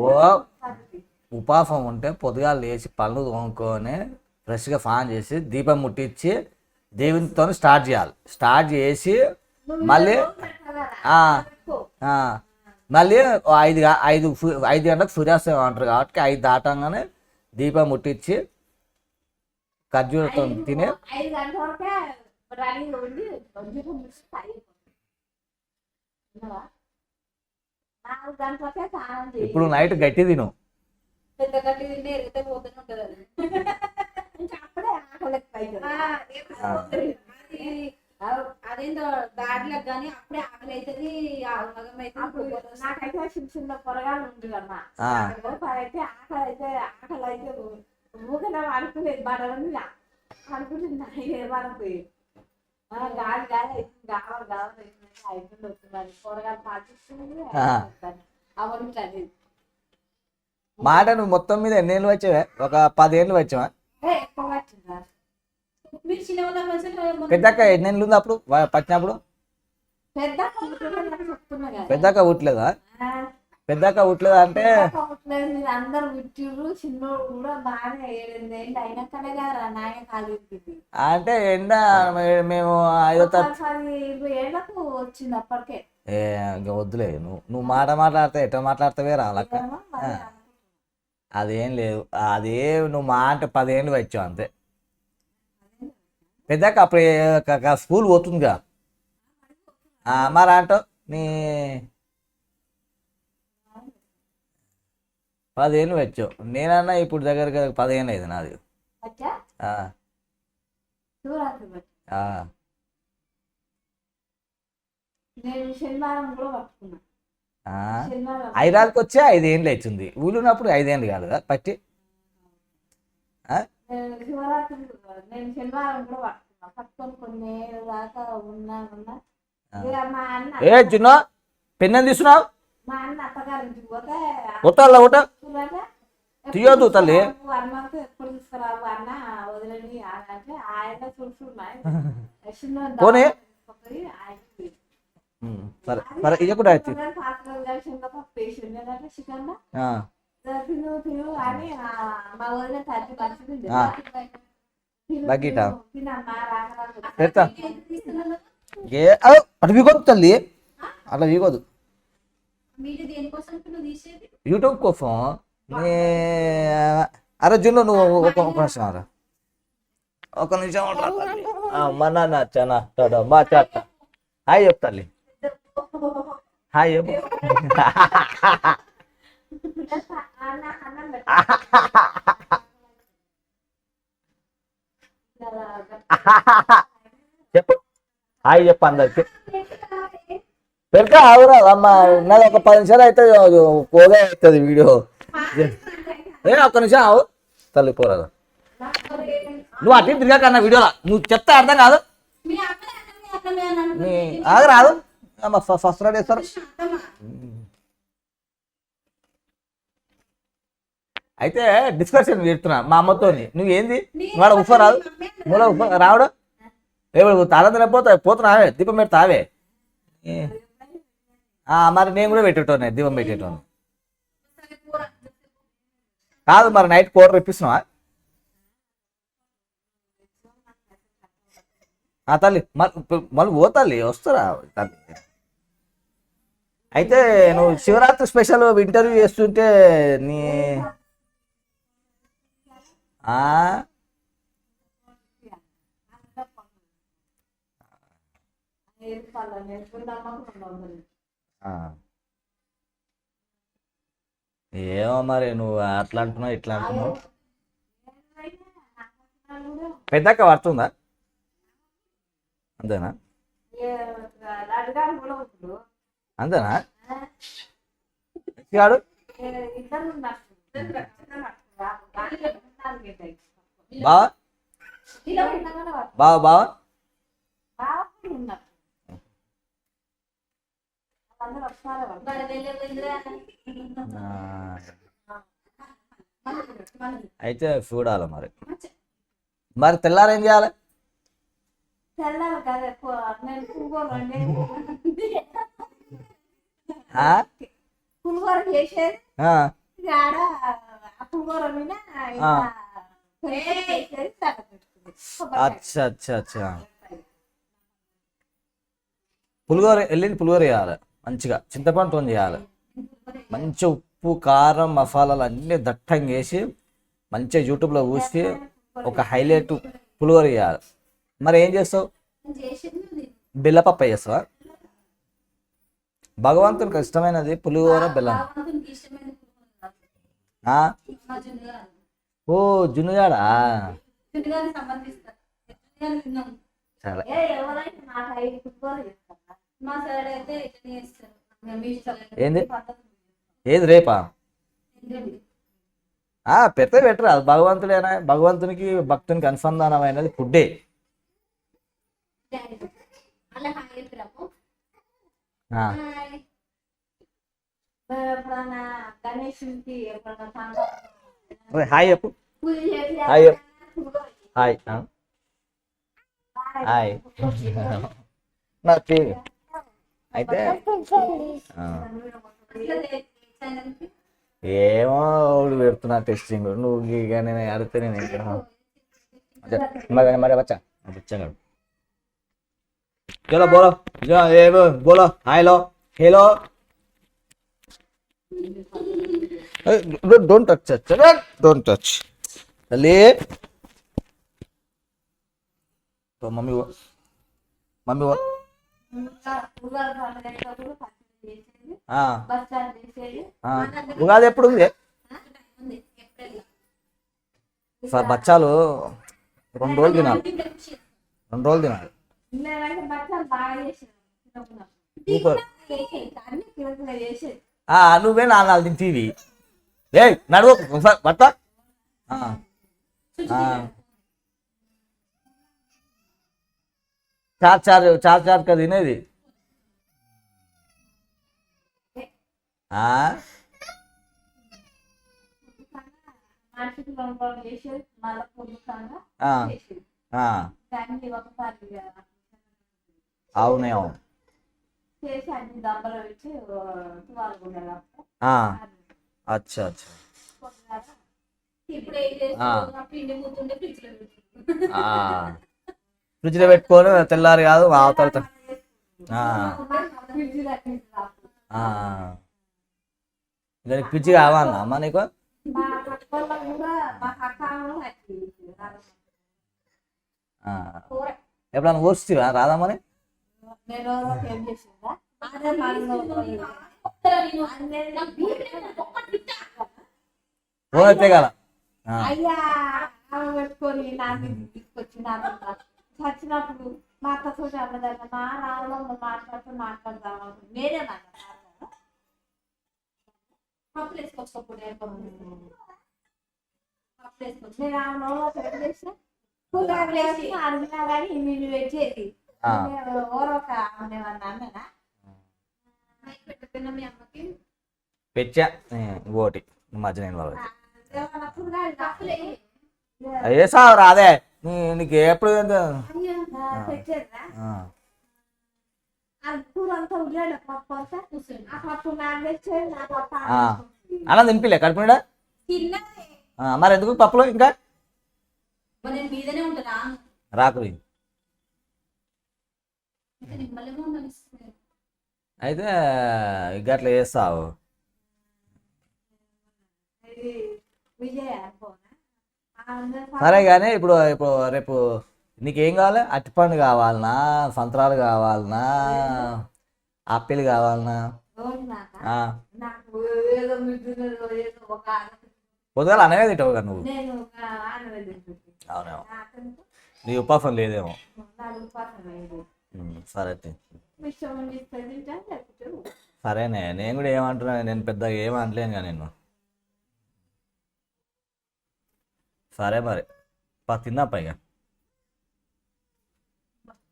ఓ ఉపాసం ఉంటే పొద్దుగాలు లేచి పళ్ళు తోముకొని ఫ్రెష్గా ఫాన్ చేసి దీపం ముట్టించి దేవునితో స్టార్ట్ చేయాలి. స్టార్ట్ చేసి మళ్ళీ మళ్ళీ 5 గంటలకు సూర్యాస్తమయం అంటారు కాబట్టి 5 దాటంగానే దీపం ముట్టించి ఖర్జూరతో తిని ఇప్పుడు నైట్ గట్టి తిను. అదేందో దాంట్లో కానీ అప్పుడే ఆకలి అవుతుంది. నాకైతే చిన్న చిన్న పొరగాలు ఉంటుంది అమ్మా. అయితే ఆకలి అయితే ఊకనే అనుకునేది బడని అనుకుంటుంది. ఏమనుకు గాలి గాలి కావాలి అయిపోయింది వస్తుంది పొరగాలు పాటిస్తుంది అవన్నీ. మాట నువ్వు మొత్తం మీద ఎన్నేళ్ళు వచ్చావే? ఒక 10 ఏళ్ళు వచ్చావా? పెద్దక్క ఎన్నేళ్ళు ఉంది అప్పుడు పట్టినప్పుడు? పెద్దక్క ఉట్లేదా? పెద్దక్క ఉట్లేదా అంటే అందరు విట్టిర్రు. చిన్నోడు కూడా బాగానే 7 ఏళ్ళు అయినాకనే కదా నాయన కాలు అంటే ఎండ మేము 5-10 ఏళ్లకు వచ్చింది అప్పటికే. వద్దులే నువ్వు మాట మాట్లాడితే ఎట్లా మాట్లాడతావే రాలక్క. అదేం లేదు, అదే నువ్వు మా అంటే 10 ఏళ్ళు వచ్చావు అంతే. పెద్దక్క అప్పుడు స్కూల్ పోతుందిగా మరి అంటావు నీ 10 ఏళ్ళు వచ్చావు. నేనన్నా ఇప్పుడు దగ్గర 15 అయింది నాది. ఐరాలకు వచ్చే 5 ఏళ్ళు అవుతుంది. ఊళ్ళున్నప్పుడు 5 ఏళ్ళు కాదు కదా పట్టి. నేను శనివారం కూడా పట్టుకున్నా. పట్టుకొని కొన్ని దాకా ఉన్నా ఏ చిన్న పెన్ను తీసుకున్నావు? మా అన్న అత్తగారింటికి పోతే ఒకట తీయొద్దు తల్లి. 1 month ఎప్పుడు తీసుకురావు అన్న వదిలేని అంటే ఆయన చూస్తున్నాయి. సరే సరే ఇక కూడా చికెన్ తిను అని మా వదిన తల్లి పరిస్థితి పెడతా. అటు వీగొద్దు తల్లి, అట్లా వీగొద్దు. యూట్యూబ్ కోసం అరే జున్ను నువ్వు ఒక నిమిషం రా, ఒక నిమిషం మన నచ్చనా మా చెత్త. హాయ్ చెప్తాలి, హాయ్ చెప్పు. చెప్పు హాయ్ చెప్పు అందరికి. పెడతా ఆవురా అమ్మ, నాది ఒక 10 నిమిషాలు అయితే పోగా అవుతుంది వీడియో. ఒక్క నిమిషం ఆవు తల్లి పోరాదు. నువ్వు అటు తిరిగాకన్నా వీడియోలో నువ్వు చెప్తే అర్థం కాదు. ఆగరాదు ఫస్ట్ రాడ్ వేస్తారు. అయితే డిస్కషన్ పెడుతున్నా మా అమ్మతో. నువ్వేంది వాడు ఉఫ రాదు మూల ఉఫ రావడం తాళం పోతున్నావే దీపం పెడతావే. మరి నేను కూడా పెట్టేటోనే దీపం పెట్టేటోని కాదు. మరి నైట్ కూర ఇప్పిస్తున్నావా తల్లి? మళ్ళీ పోతాలి వస్తారా తల్లి? అయితే నువ్వు శివరాత్రి స్పెషల్ ఇంటర్వ్యూ చేస్తుంటే నీ ఏమో మరి నువ్వు అట్లా అంటున్నావు ఇట్లా అంటున్నావు. పెద్దక్క పడుతుందా? అంతేనా? అంతేనా? గాడు బావా బావా బావా అయితే చూడాలి మరి. మరి తెల్లారేం చేయాలి? ఆ? పులిహోర చేసేది ఆ, ఇక ఆడ ఆ పులిహోర మీద ఆ. చేసేది తల పెట్టుకుంది కొబ్బరికాయ. అచ్చా అచ్చా అచ్చా. పులిహోర వెళ్ళింది, పులిహోర చేయాలి మంచిగా, చింతపండుతో చేయాలి. మంచి ఉప్పు కారం మసాలాలు అన్నీ దట్టంగా వేసి మంచిగా యూట్యూబ్లో చూసి ఒక హైలైట్ పులిహోర చేయాలి. మరి ఏం చేస్తావు? చేసేది ఉంది. బెల్లపప్ప చేస్తావా? భగవంతునికి ఇష్టమైనది పులిహోర బెల్లం. భగవంతునికి ఇష్టమైన పులిహోర. ఆ? మా జున్నుగారు. ఓ జున్నుగాడా? జున్నుగారికి సంబంధిస్తారు. జున్నుగారు తిన్నాం. సరే. ఎవరైనా మా సైడ్ పులిహోర చేస్తారా? మా సైడ్ అయితే ఇట్లనే చేస్తారు. మీ ఇష్టం. ఏంది? ఏది రేపా? ఏంటండి? పెడితే బెటర్. అది భగవంతుడేనా, భగవంతునికి భక్తునికి అనుసంధానమైనది ఫుడ్డే. అలా హాయ్ చెప్పిరాము. ఆ, హాయ్. ఎప్పుడన్నా గణేశునికి ఎప్పుడన్నా సంగం ఓయ్ హాయ్ చెప్పు. పూజ చేసి హాయ్ చెప్పు. హాయ్. హాయ్. నా పేరు అయితే ఏమో ఊడు పెడుతున్నా టెస్టింగ్. నువ్వు ఇక నేను అడిగితే నేను ఇంకా మరి బచ్చా బచ్చాడు. చలో బోలో, ఏ బోలో, హాయ్లో, హేలో. Don't touch, don't touch. తల్లి మమ్మీ మమ్మీ ఉగాది ఎప్పుడు ఉంది? బచ్చాలు 2 రోజులు తినాలి, 2 రోజులు తినాలి. సూపర్. నువ్వే 4 తింటీవి. ఏ నడువు ఒకసారి బట్ట. చార్ కదా తినేది. అవునేమో. అచ్చా అచ్చా. ఫ్రిడ్జ్లో పెట్టుకొని తెల్లారి కాదు అవతల. దానికి ఫ్రిడ్జ్ కావాలన్నా అమ్మా నీకు? ఎప్పుడన్నా వస్తువా రాదామని? ఫోన్ అయితే కదా అయ్యా పెట్టుకొని నాకు తీసుకొచ్చి నాకు చచ్చినప్పుడు మా అత్తతో అన్నదన్న మా రావులో మాట్లాడతాము నేనే మాట్లాడతాను. పప్పులు వేసుకొచ్చుకోప్పుడు నేను ఆ నోలో చేసిన అడిగినా కానీ నేను పెట్టేది ఓరొక ఏమన్నా అన్నదా పెట్టకపోయినా మీ అమ్మకి పెట్టా ఇంకోటి మధ్య నేను వాళ్ళు వేసావు రాదే నీకు ఎప్పుడు అలా తినిపిలే కడుపు నిండా? మరి ఎందుకు పప్పులో ఇంకా రాకు. అయితే ఇక అట్లా చేస్తావు. సరే కానీ ఇప్పుడు ఇప్పుడు రేపు నీకేం కావాలి? అరటిపండు కావాలనా, సంత్రాలు కావాలనా, ఆపిల్ కావాలనా? పొద్దుగాల అనవే తింటావు కదా నువ్వు. అవునేమో నీ ఉపాసం లేదేమో. సరే సరేనే, నేను కూడా ఏమంటున్నా, నేను పెద్దగా ఏమంటలేను కదా నేను. సరే మరి తిందా పైగా.